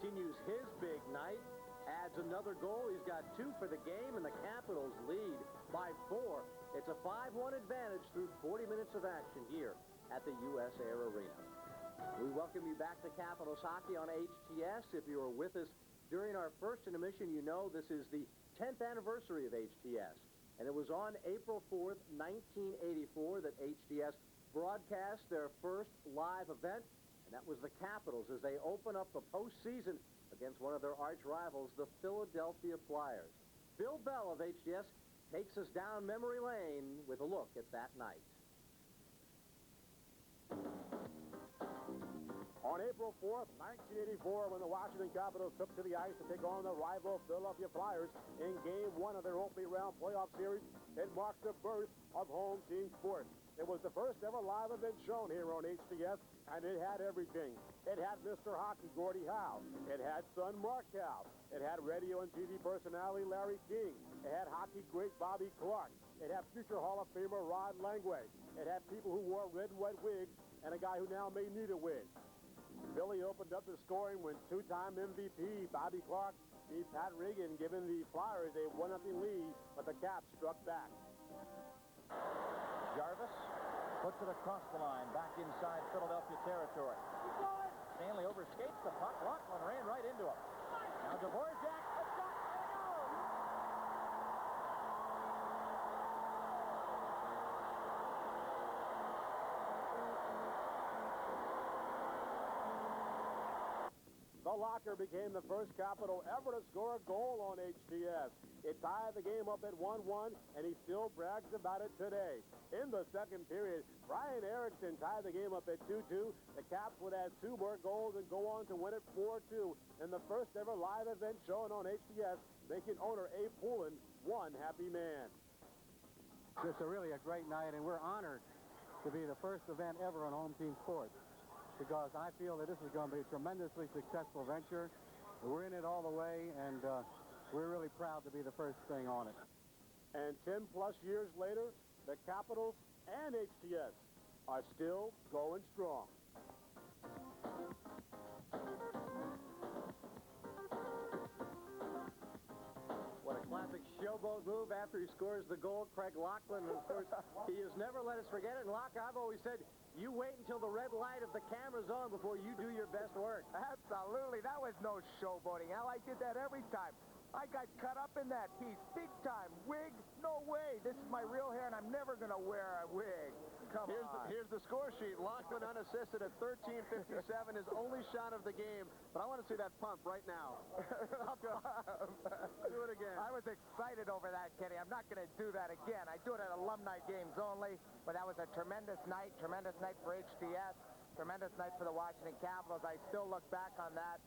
continues his big night, adds another goal. He's got 2 for the game, and the Capitals lead by 4. It's a 5-1 advantage through 40 minutes of action here at the U.S. Air Arena. We welcome you back to Capitals Hockey on HTS. If you were with us during our first intermission, you know this is the 10th anniversary of HTS. And it was on April 4th, 1984, that HTS broadcast their first live event, and that was the Capitals as they open up the postseason against one of their arch rivals, the Philadelphia Flyers. Bill Bell of HTS takes us down memory lane with a look at that night. On April 4th, 1984, when the Washington Capitals took to the ice to take on the rival Philadelphia Flyers in Game 1 of their opening round playoff series, it marked the birth of home team sports. It was the first ever live event shown here on HTS, and it had everything. It had Mr. Hockey Gordie Howe. It had son Mark Howe. It had radio and TV personality Larry King. It had hockey great Bobby Clark. It had future Hall of Famer Rod Langway. It had people who wore red and white wigs, and a guy who now may need a wig. Billy opened up the scoring when 2-time MVP Bobby Clark beat Pat Regan, giving the Flyers a 1-0 lead, but the Caps struck back. Jarvis puts it across the line, back inside Philadelphia territory. Stanley overskates the puck. Laughlin ran right into him. Now Dvorak, a shot, there it goes! The Locker became the first Capital ever to score a goal on HTS. It tied the game up at 1-1, and he still brags about it today. In the second period, Brian Erickson tied the game up at 2-2. The Caps would add 2 more goals and go on to win it 4-2 in the first ever live event shown on HTS, making owner Abe Poulin one happy man. It's really a great night, and we're honored to be the first event ever on Home Team Sports, because I feel that this is going to be a tremendously successful venture. We're in it all the way, and we're really proud to be the first thing on it. And 10-plus years later, the Capitals and HTS are still going strong. What a classic showboat move after he scores the goal. Craig Laughlin, and of course, he has never let us forget it. And Locke, I've always said, you wait until the red light of the camera's on before you do your best work. Absolutely. That was no showboating, Al. I did that every time. I got cut up in that piece. Big time. Wig? No way. This is my real hair, and I'm never going to wear a wig. Come on. Here's the score sheet. Laughlin unassisted at 13:57, his only shot of the game. But I want to see that pump right now. Do it again. I was excited over that, Kenny. I'm not going to do that again. I do it at alumni games only. But that was a tremendous night for HTS, tremendous night for the Washington Capitals. I still look back on that.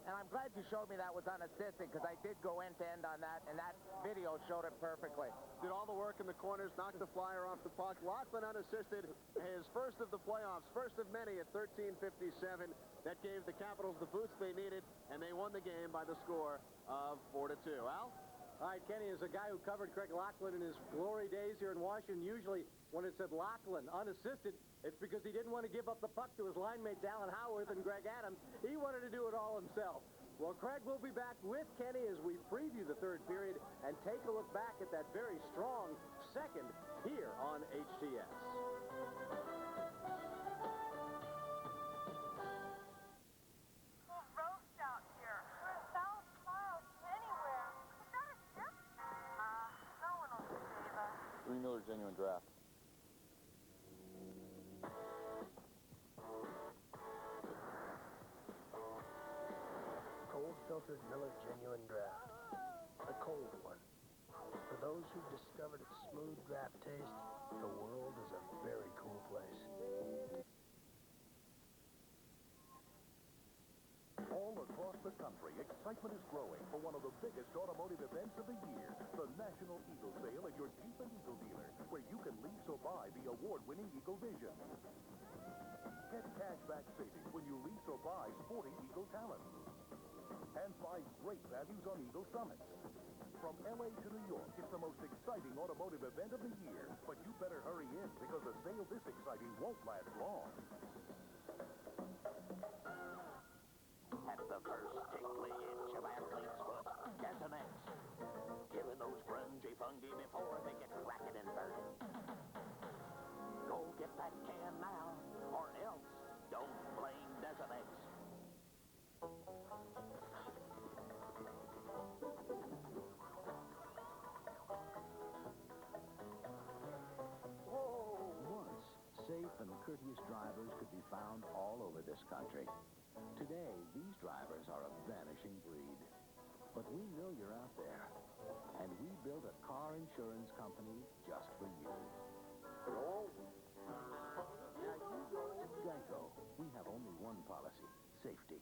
And I'm glad you showed me that was unassisted, because I did go end-to-end on that, and that video showed it perfectly. Did all the work in the corners, knocked the Flyer off the puck. Laughlin unassisted, his first of the playoffs, first of many at 13:57. That gave the Capitals the boost they needed, and they won the game by the score of 4-2. Al? All right, Kenny, as a guy who covered Craig Laughlin in his glory days here in Washington, usually when it said Laughlin unassisted, it's because he didn't want to give up the puck to his line mates Alan Howarth and Greg Adams. He wanted to do it all himself. Well, Craig will be back with Kenny as we preview the third period and take a look back at that very strong second here on HTS. Miller Genuine Draft. Cold filtered Miller Genuine Draft. The cold one. For those who've discovered its smooth draft taste, the world is a very cool place. All across the country, excitement is growing for one of the biggest automotive events of the year, the National Eagle Sale at your Jeep and Eagle dealer, where you can lease or buy the award-winning Eagle Vision. Get cashback savings when you lease or buy sporty Eagle Talent. And find great values on Eagle Summits. From L.A. to New York, it's the most exciting automotive event of the year, but you better hurry in because a sale this exciting won't last long. At the first tick courteous drivers could be found all over this country. Today, these drivers are a vanishing breed. But we know you're out there, and we built a car insurance company just for you. Geico. We have only one policy, safety.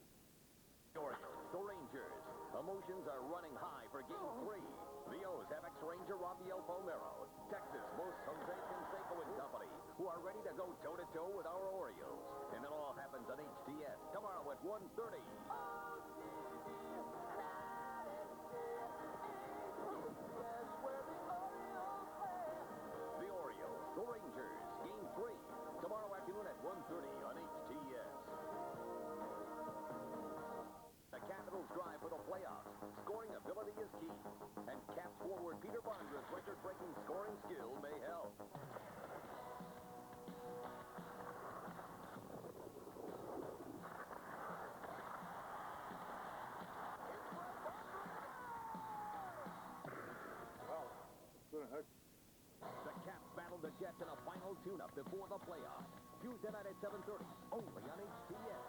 Orioles, the Rangers. Emotions are running high for Game 3. The O's have ex-Ranger Rafael Palmeiro, Texas most Jose Canseco and company, who are ready to go toe-to-toe with our Orioles. And it all happens on HTS tomorrow at 1:30. The Orioles, the Rangers, Game 3, tomorrow afternoon at 1:30 on HTS. The Capitals drive for the playoffs. Scoring ability is key. And Caps forward Peter Bondra's record-breaking scoring skill may help. The Caps battle the Jets in a final tune-up before the playoffs. Tuesday night at 7:30, only on HTS.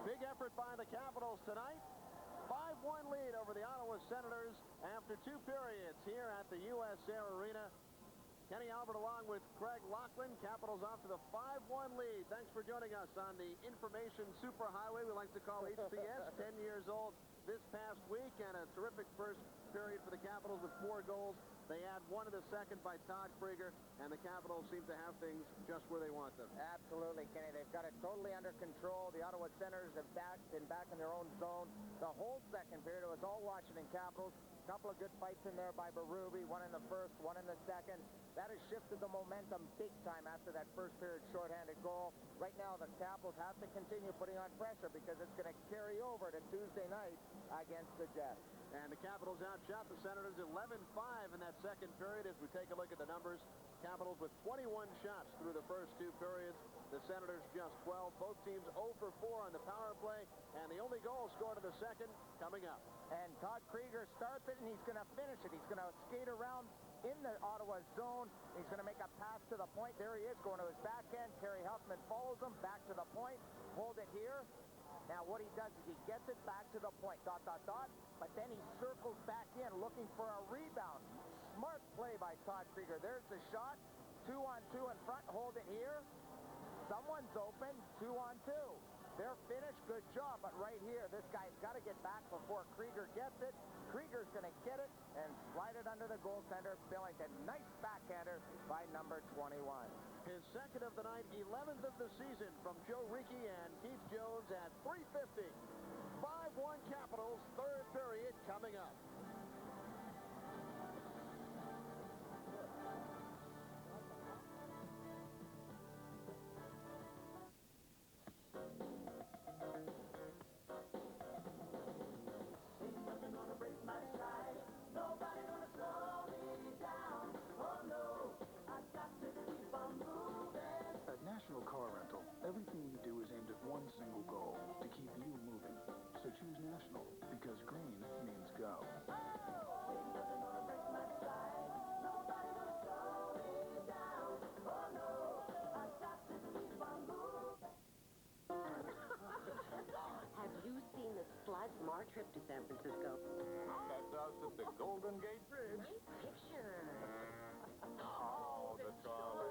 Big effort by the Capitals tonight. 5-1 lead over the Ottawa Senators after 2 periods here at the US Air Arena. Kenny Albert along with Craig Laughlin. Capitals off to the 5-1 lead. Thanks for joining us on the Information Superhighway we like to call HTS. 10 years old this past week, and a terrific first period for the Capitals with 4 goals. They add 1 in the second by Todd Krieger, and the Capitals seem to have things just where they want them. Absolutely, Kenny. They've got it totally under control. The Ottawa Senators have been back in their own zone. The whole second period, it was all Washington Capitals. A couple of good fights in there by Berube, 1 in the first, 1 in the second. That has shifted the momentum big time after that first period shorthanded goal. Right now, the Capitals have to continue putting on pressure because it's going to carry over to Tuesday night against the Jets. And the Capitals outshot the Senators 11-5 in that second period. As we take a look at the numbers, Capitals with 21 shots through the first 2 periods. The Senators just 12. Both teams 0 for 4 on the power play. And the only goal scored in the second coming up. And Todd Krieger starts it, and he's going to finish it. He's going to skate around in the Ottawa zone. He's going to make a pass to the point. There he is, going to his backhand. Terry Huffman follows him back to the point. Hold it here. Now what he does is he gets it back to the point, ... but then he circles back in looking for a rebound. Smart play by Todd Krieger. There's the shot. 2-on-2 in front. Hold it here. Someone's open. 2-on-2. They're finished. Good job. But right here, this guy's got to get back before Krieger gets it. Krieger's going to get it and slide it under the goaltender, Billington. Nice backhander by number 21. His second of the night, 11th of the season from Joe Ricci and Keith Jones at 3:50. 5-1 Capitals, third period coming up. At National Car Rental, everything we do is aimed at one single goal, to keep you moving. So choose National, because green means go. Have you seen the slide from our trip to San Francisco? That's us at the Golden Gate Bridge. Great picture. Oh, the trolley.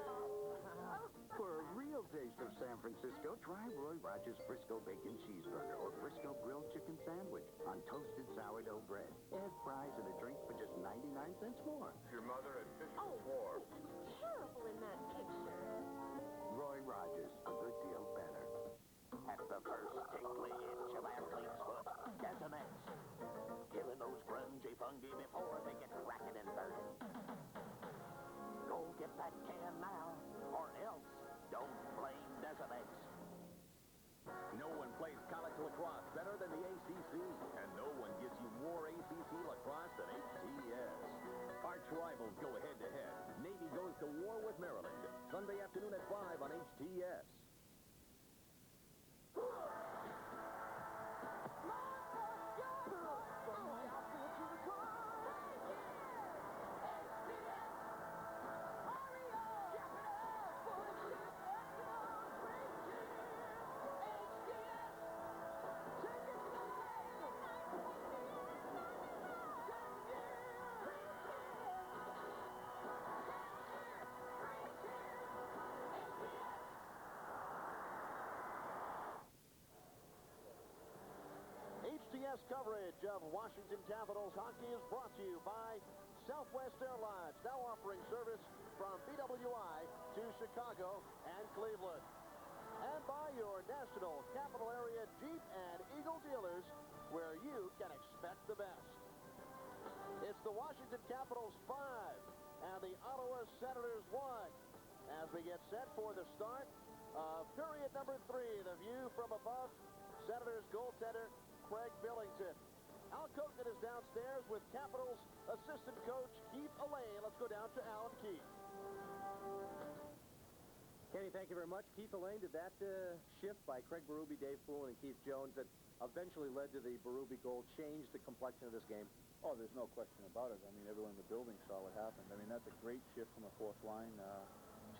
For a real taste of San Francisco, try Roy Rogers Frisco Bacon Cheeseburger or Frisco Grilled Chicken Sandwich on toasted sourdough bread. Add fries and a drink for just 99 cents more. Your mother had fish Oh, war. he looks terrible in that picture. Roy Rogers, a good deal better. At the first tickly itch of athlete's foot, Desomex. Killing those grungy fungi before they get cracking and burning. Go get that can now, or else don't blame Desomex. No one plays college lacrosse better than the ACC, and no one gives you more ACC lacrosse than HTS. Arch rivals go head-to-head. Navy goes to war with Maryland. Sunday afternoon at 5 on HTS. coverage of Washington Capitals hockey is brought to you by Southwest Airlines, now offering service from BWI to Chicago and Cleveland. And by your National Capital Area Jeep and Eagle dealers, where you can expect the best. It's the Washington Capitals 5 and the Ottawa Senators 1 as we get set for the start of period number 3. The view from above, Senators goaltender Craig Billington. Al Koken is downstairs with Capitals assistant coach Keith Allain. Let's go down to Al and Keith. Kenny, thank you very much. Keith Allain did that shift by Craig Berube, Dave Poulin, and Keith Jones that eventually led to the Berube goal, changed the complexion of this game. Oh, there's no question about it. I mean, everyone in the building saw what happened. I mean, that's a great shift from the fourth line.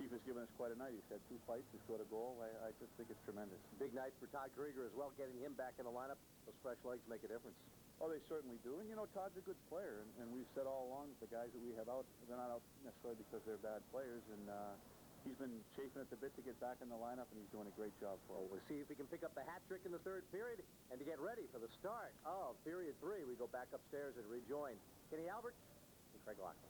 Chief has given us quite a night. He's had 2 fights. He scored a goal. I just think it's tremendous. Big night for Todd Krieger as well, getting him back in the lineup. Those fresh legs make a difference. Oh, they certainly do. And, you know, Todd's a good player. And we've said all along that the guys that we have out, they're not out necessarily because they're bad players. And he's been chafing at the bit to get back in the lineup, and he's doing a great job for us. We'll see if he can pick up the hat trick in the third period. And to get ready for the start of period 3, we go back upstairs and rejoin Kenny Albert and Craig Loughlin.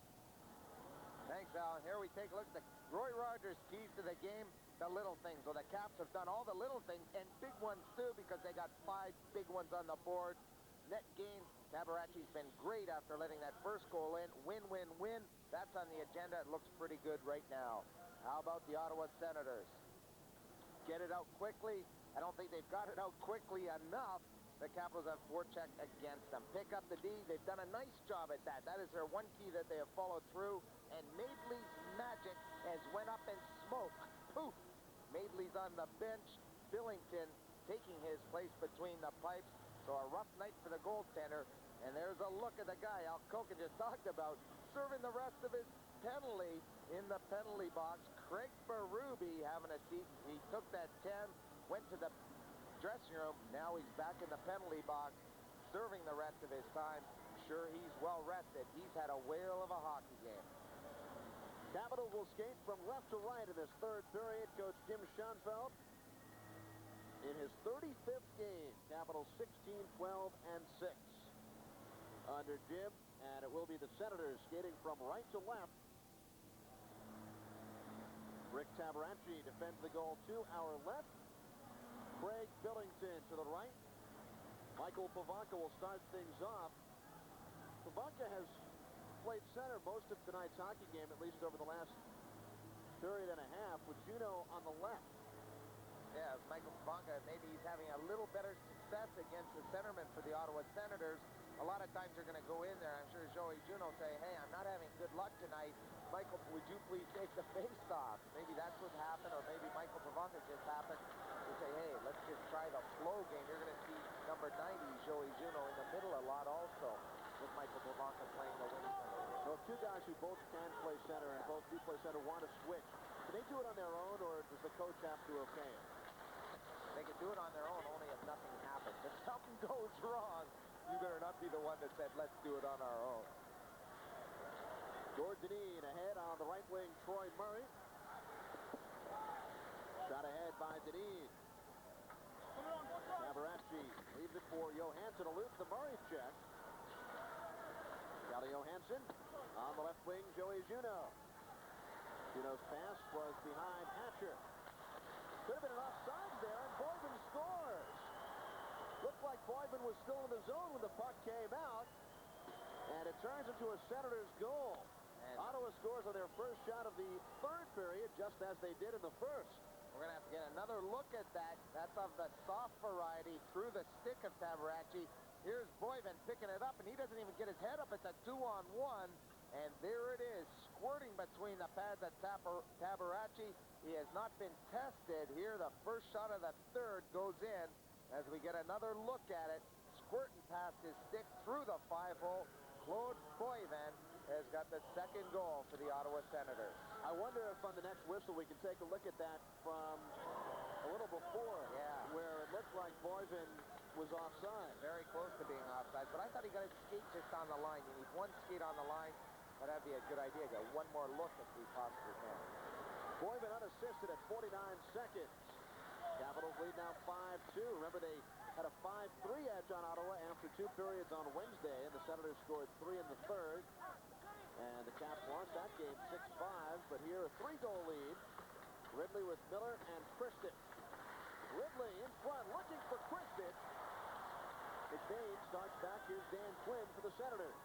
Thanks, Al. Here we take a look at the Roy Rogers keys to the game, the little things. Well, the Caps have done all the little things and big ones, too, because they got 5 big ones on the board. Net gain, Tabarachi's been great after letting that first goal in. Win, win, win. That's on the agenda. It looks pretty good right now. How about the Ottawa Senators? Get it out quickly. I don't think they've got it out quickly enough. The Capitals have forechecked against them. Pick up the D. They've done a nice job at that. That is their one key that they have followed through. And Madeley's magic has went up in smoke. Poof! Madeley's on the bench. Billington taking his place between the pipes. So a rough night for the goaltender. And there's a look at the guy Al Koken just talked about, serving the rest of his penalty in the penalty box. Craig Berube having a seat. He took that 10, went to the dressing room. Now he's back in the penalty box, serving the rest of his time. Sure, he's well rested. He's had a whale of a hockey game. Capitals will skate from left to right in this third period. Coach Jim Schoenfeld in his 35th game. Capitals 16-12-6 under Jim, and it will be the Senators skating from right to left. Rick Tabarachi defends the goal to our left. Craig Billington to the right. Michael Pavanka will start things off. Pavanka has played center most of tonight's hockey game, at least over the last period and a half, with Juno on the left. Yeah, Michael Pavanka, maybe he's having a little better success against the centerman for the Ottawa Senators. A lot of times they're going to go in there. I'm sure Joey Juno say, hey, I'm not having good luck tonight. Michael, would you please take the face-off? Maybe that's what happened, or maybe Michael Pavanka just happened to say, hey, let's just try the flow game. You're going to see number 90, Joey Juno, in the middle a lot also, with Michael Pavanka playing the wing center. So 2 guys who both can play center and both do play center want to switch. Can they do it on their own, or does the coach have to okay it? They can do it on their own only if nothing happens. If something goes wrong, you better not be the one that said, let's do it on our own. Gord Dineen ahead on the right wing, Troy Murray. Shot ahead by Dineen. Tabarachi leaves it for Johansson, eludes the Murray check. Charlie Johansson on the left wing, Joey Juno. Juno's pass was behind Hatcher. Could have been an offside there, and Boyden scores. Looked like Boyden was still in the zone when the puck came out, and it turns into a Senators goal. And Ottawa scores on their first shot of the third period, just as they did in the first. We're going to have to get another look at that. That's of the soft variety through the stick of Tabarachi. Here's Boyden picking it up, and he doesn't even get his head up. It's a 2-on-1, and there it is, squirting between the pads at Tabarachi. He has not been tested here. The first shot of the third goes in as we get another look at it. Squirting past his stick through the 5-hole. Claude Boyden has got the second goal for the Ottawa Senators. I wonder if on the next whistle we can take a look at that from a little before, where it looked like Boyden was offside. Very close to being offside, but I thought he got his skate just on the line. You need one skate on the line. That'd be a good idea. Get one more look if we possibly can. Boyden unassisted at 49 seconds. Capitals lead now 5-2. Remember, they had a 5-3 edge on Ottawa after 2 periods on Wednesday, and the Senators scored 3 in the third. And the Caps lost that game 6-5, but here a 3-goal lead. Ridley with Miller and Kristich. Ridley in front, looking for Kristich. McBain starts back. Here's Dan Quinn for the Senators.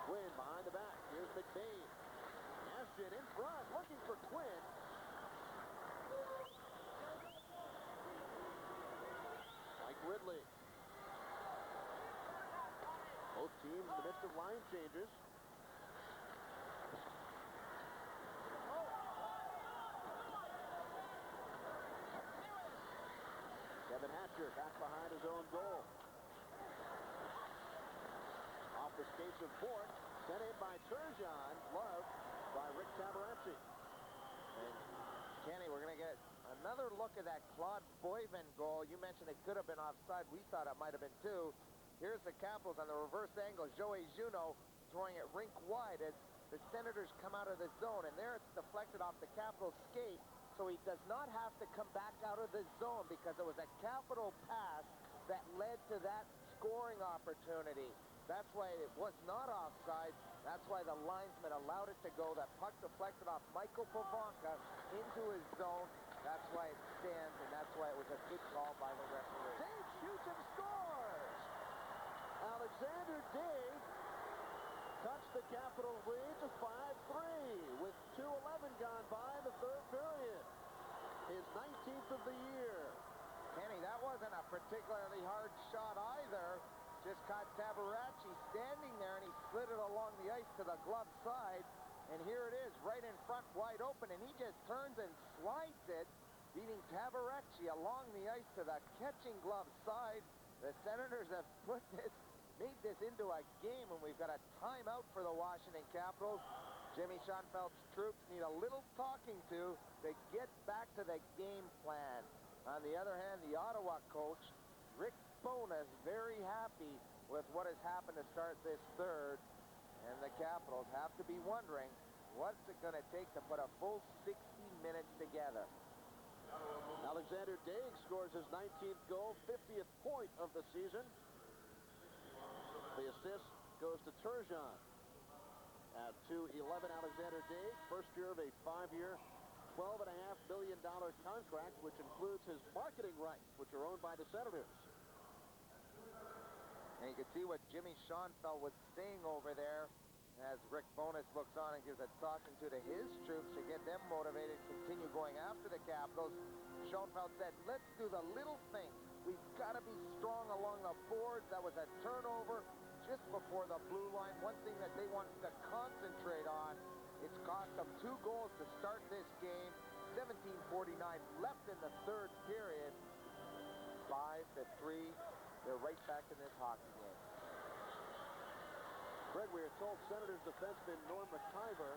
Quinn behind the back. Here's McBain. Ashton in front, looking for Quinn. Mike Ridley. Both teams in the midst of line changes. Kevin Hatcher back behind his own goal. Off the skates of Fort. Sent in by Turgeon. Loved by Rick Tabaracci. And Kenny, we're going to get another look at that Claude Boivin goal. You mentioned it could have been offside. We thought it might have been too. Here's the Capitals on the reverse angle. Joey Juneau throwing it rink wide as the Senators come out of the zone. And there it's deflected off the Capitals skate. So he does not have to come back out of the zone because it was a Capital pass that led to that scoring opportunity. That's why it was not offside. That's why the linesman allowed it to go. That puck deflected off Michael Pavanka into his zone. That's why it stands, and that's why it was a good call by the referee. Dave shoots and scores! Alexander Dave cuts the Capitals lead to 5-3 with 2:11 gone by the third period. His 19th of the year. Kenny, that wasn't a particularly hard shot either. Just caught Tabaracci standing there, and he slid it along the ice to the glove side. And here it is, right in front, wide open, and he just turns and slides it, beating Tabaracci along the ice to the catching glove side. The Senators have made this into a game, and we've got a timeout for the Washington Capitals. Jimmy Schoenfeld's troops need a little talking to get back to the game plan. On the other hand, the Ottawa coach, Rick Bowness, very happy with what has happened to start this third. And the Capitals have to be wondering, what's it going to take to put a full 60 minutes together? Alexander Daigle scores his 19th goal, 50th point of the season. The assist goes to Turgeon. At 2:11, Alexander Daigle, first year of a 5-year, $12.5 million contract, which includes his marketing rights, which are owned by the Senators. And you can see what Jimmy Schoenfeld was saying over there as Rick Bowness looks on and gives a talking to his troops to get them motivated, continue going after the Capitals. Schoenfeld said, let's do the little things. We've got to be strong along the boards. That was a turnover just before the blue line. One thing that they wanted to concentrate on. It's cost them 2 goals to start this game. 17:49 left in the third period. 5-3. They're right back in this hockey game. Fred, we are told Senators defenseman Norm McIver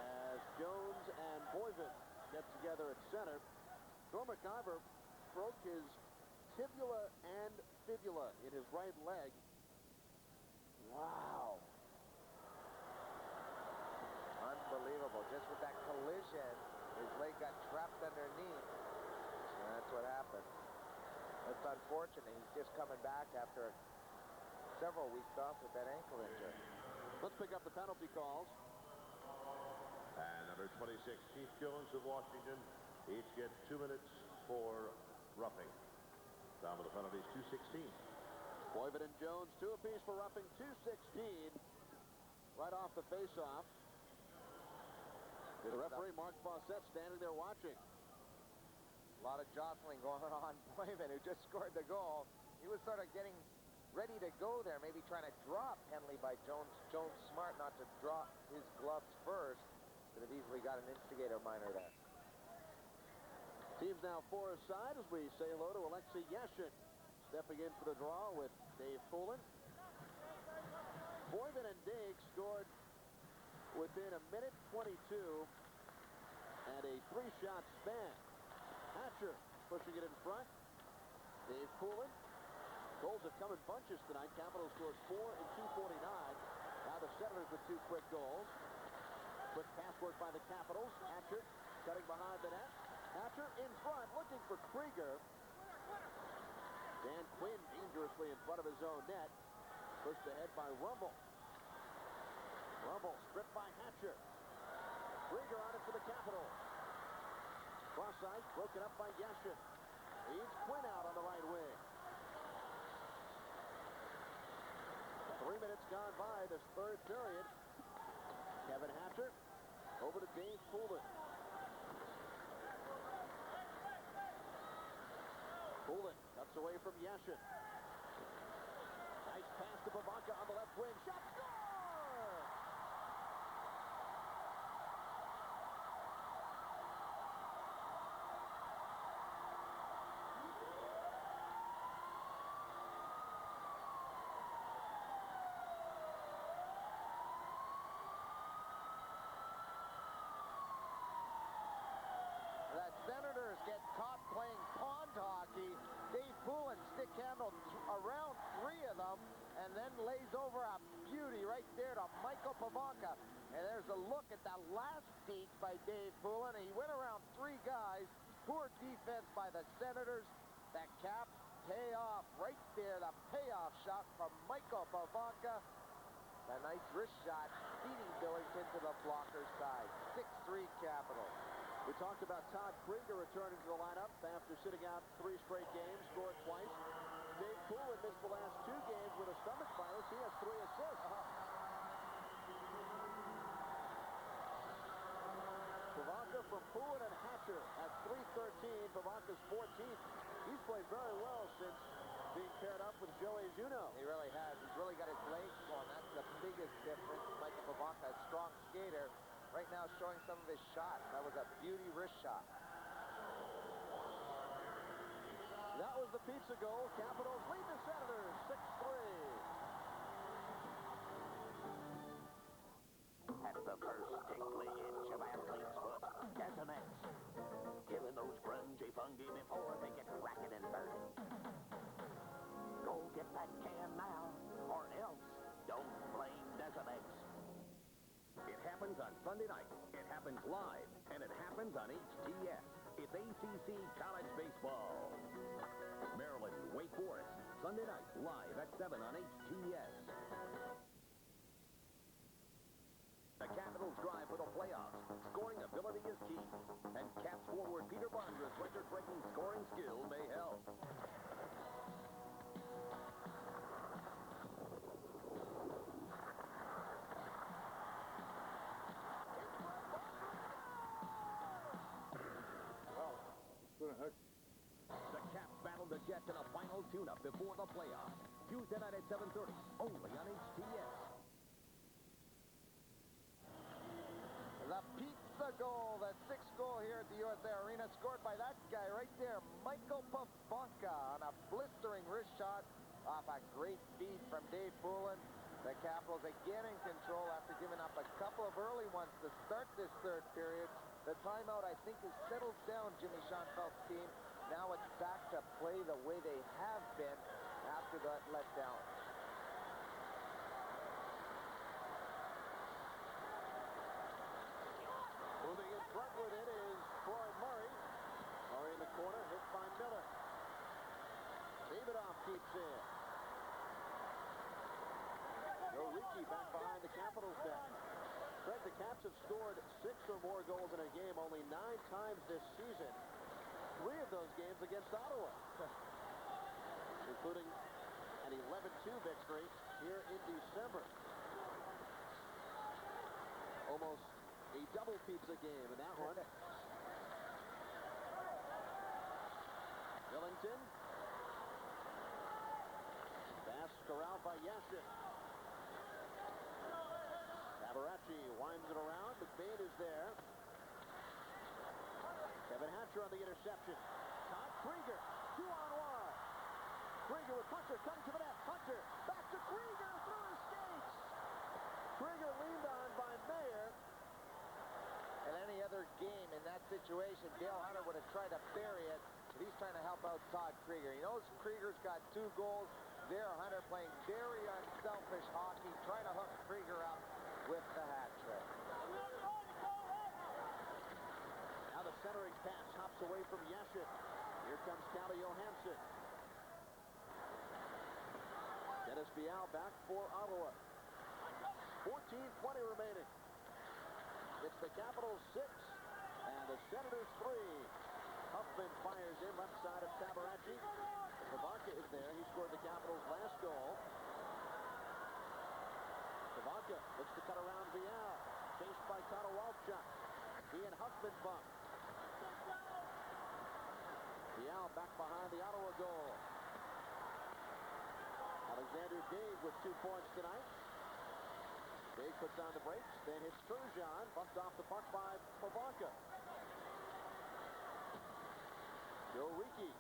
as Jones and Boivin get together at center. Norm McIver broke his tibula and fibula in his right leg. Wow. Unbelievable. Just with that collision, his leg got trapped underneath. And that's what happened. It's unfortunate. He's just coming back after several weeks off with that ankle injury. Let's pick up the penalty calls. And number 26, Keith Jones of Washington. Each get 2 minutes for roughing. Down with the penalties, 2:16. Boivin and Jones, 2 apiece for roughing, 2:16. Right off the face-off. The referee, Mark Fawcett, standing there watching. A lot of jostling going on. Boivin, who just scored the goal, he was sort of getting ready to go there, maybe trying to draw a penalty by Jones. Jones smart not to drop his gloves first. Could have easily got an instigator minor there. Team's now 4 aside as we say hello to Alexei Yashin. Stepping in for the draw with Dave Poulin. Boivin and Daigle scored within a minute 22 and a 3-shot span. Hatcher pushing it in front. Dave Poulin. Goals have come in bunches tonight. Capitals scored 4 in 2:49. Now the Senators with 2 quick goals. Quick pass work by the Capitals. Hatcher cutting behind the net. Hatcher in front. Look looking for Krieger. Dan Quinn dangerously in front of his own net. Pushed ahead by Rumble. Rumble stripped by Hatcher. Krieger on it for the Capitals. Cross ice broken up by Yashin. Leads Quinn out on the right wing. 3 minutes gone by this third period. Kevin Hatcher over to Dave Poulin. Poulin cuts away from Yashin. Nice pass to Bobaka on the left wing. Shot, score! The Senators get caught playing pond hockey. Dave Poulin stick handled around 3 of them and then lays over a beauty right there to Michael Pavanka. And there's a look at that last deke by Dave Poulin. He went around 3 guys. Poor defense by the Senators. The Caps pay off right there. The payoff shot from Michael Pavanka. A nice wrist shot feeding Billington to the blocker's side. 6-3 Capitals. We talked about Todd Krieger returning to the lineup after sitting out 3 straight games, scored twice. Dave Poulin missed the last 2 games with a stomach virus. He has 3 assists. Pavanka from Poulin and Hatcher at .313. Pavanka's 14th. He's played very well since being paired up with Joey Juneau. He really has. He's really got his legs going. That's the biggest difference. Michael Pavanka, a strong skater. Right now showing some of his shots. That was a beauty wrist shot. That was the pizza goal. Capitals lead the Senators 6-3. At the first tickly itch of athlete's foot, Desonex. Killing those grungy fungi before they get racket and burning. Go get that can now, or else don't blame Desonex. It happens on Sunday night. It happens live, and it happens on HTS. It's ACC College Baseball. Maryland, Wake Forest, Sunday night, live at 7 on HTS. The Capitals drive for the playoffs. Scoring ability is key. And Caps forward Peter Barnger's record-breaking scoring skill may help. The Caps battle the Jets in a final tune-up before the playoffs. Tuesday night at 7:30, only on HTS. The pizza goal, the 6th goal here at the USA Arena, scored by that guy right there, Michael Pavanka, on a blistering wrist shot off a great feed from Dave Poulin. The Capitals again in control after giving up a couple of early ones to start this third period. The timeout, I think, has settled down Jimmy Schoenfeld's team. Now it's back to play the way they have been after that letdown. Moving in front with it is Troy Murray. Murray in the corner, hit by Miller. Davidoff keeps in. Joe Ricci back behind the Capitals net. Fred, the Caps have scored 6 or more goals in a game only 9 times this season. 3 of those games against Ottawa, including an 11-2 victory here in December. Almost a double pizza game in that one. Billington. Pass corralled by Yashin. Tabaracci winds it around. McBain is there. Kevin Hatcher on the interception. Todd Krieger, 2-on-1. Krieger with Hunter coming to the net. Hunter back to Krieger through his skates. Krieger leaned on by Mayer. In any other game in that situation, Dale Hunter would have tried to bury it, but he's trying to help out Todd Krieger. He knows Krieger's got 2 goals. There, Hunter playing very unselfish hockey, trying to hook Krieger up with the hat trick. Now the centering pass hops away from Yashin. Johansson. Dennis Bial back for Ottawa. 14:20 remaining. It's the Capitals 6 and the Senators 3. Huffman fires in left side of Tabaracci. Pivonka is there. He scored the Capitals' last goal. Pivonka looks to cut around Vial. Chased by Konowalchuk. He and Huffman bump. Vial back behind the Ottawa goal. Alexander Dave with 2 points tonight. Dave puts on the brakes, then hits Turgeon. Bumped off the puck by Pivonka. Joe Ricci,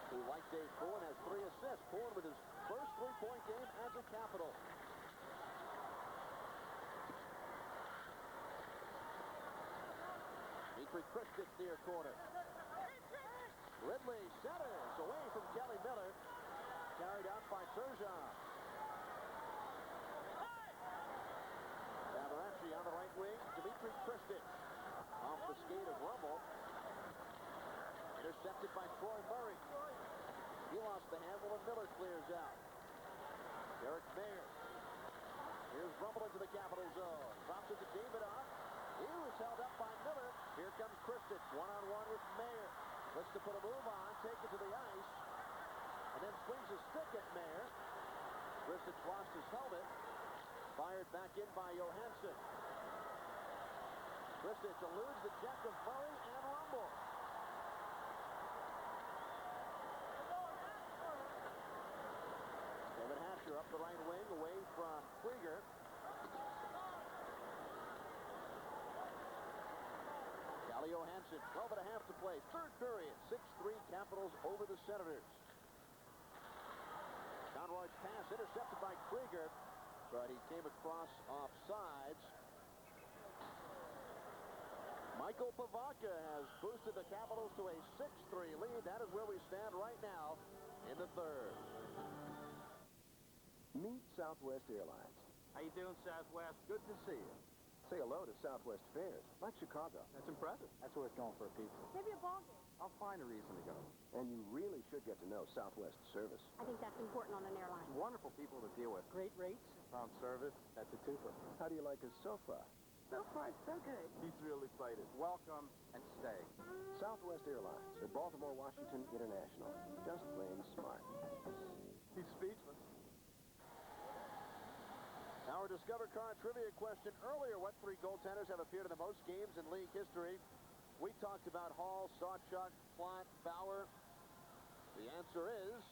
who, like Dave Cohen, has 3 assists. Cohen with his first 3-point game as a Capital. Dmitry Kristich near corner. Ridley centers away from Kelly Miller. Carried out by Turgeon. Tabaracci on the right wing. Dmitry Kristich off the skate of Rumble. Intercepted by Troy Murray. He lost the handle and Miller clears out. Derek Mayer. Here's Rumble into the Capital zone. Drops it to Davidoff. He was held up by Miller. Here comes Kristich. One-on-one with Mayer. Looks to put a move on. Take it to the ice. And then swings a stick at Mayer. Kristich lost his helmet. Fired back in by Johansson. Kristich eludes the check of Murray and Rumble. Kevin Hatcher up the right wing away from Krieger. Calle Johansson, 12 and a half to play. Third period, 6-3 Capitals over the Senators. Conroy's pass intercepted by Krieger, but he came across offsides. Michael Pivonka has boosted the Capitals to a 6-3 lead. That is where we stand right now in the third. Meet Southwest Airlines. How you doing, Southwest? Good to see you. Say hello to Southwest fares, like Chicago. That's impressive. That's worth going for a pizza. Maybe a ball game. I'll find a reason to go. And you really should get to know Southwest service. I think that's important on an airline. Wonderful people to deal with. Great rates. Prompt service. That's a twofer. How do you like his sofa? So far, so good. He's real excited. Welcome and stay. Southwest Airlines at Baltimore, Washington International. Just plain smart. He's speechless. Our Discover Card trivia question earlier: what 3 goaltenders have appeared in the most games in league history? We talked about Hall, Sawchuk, Plante, Bauer. The answer is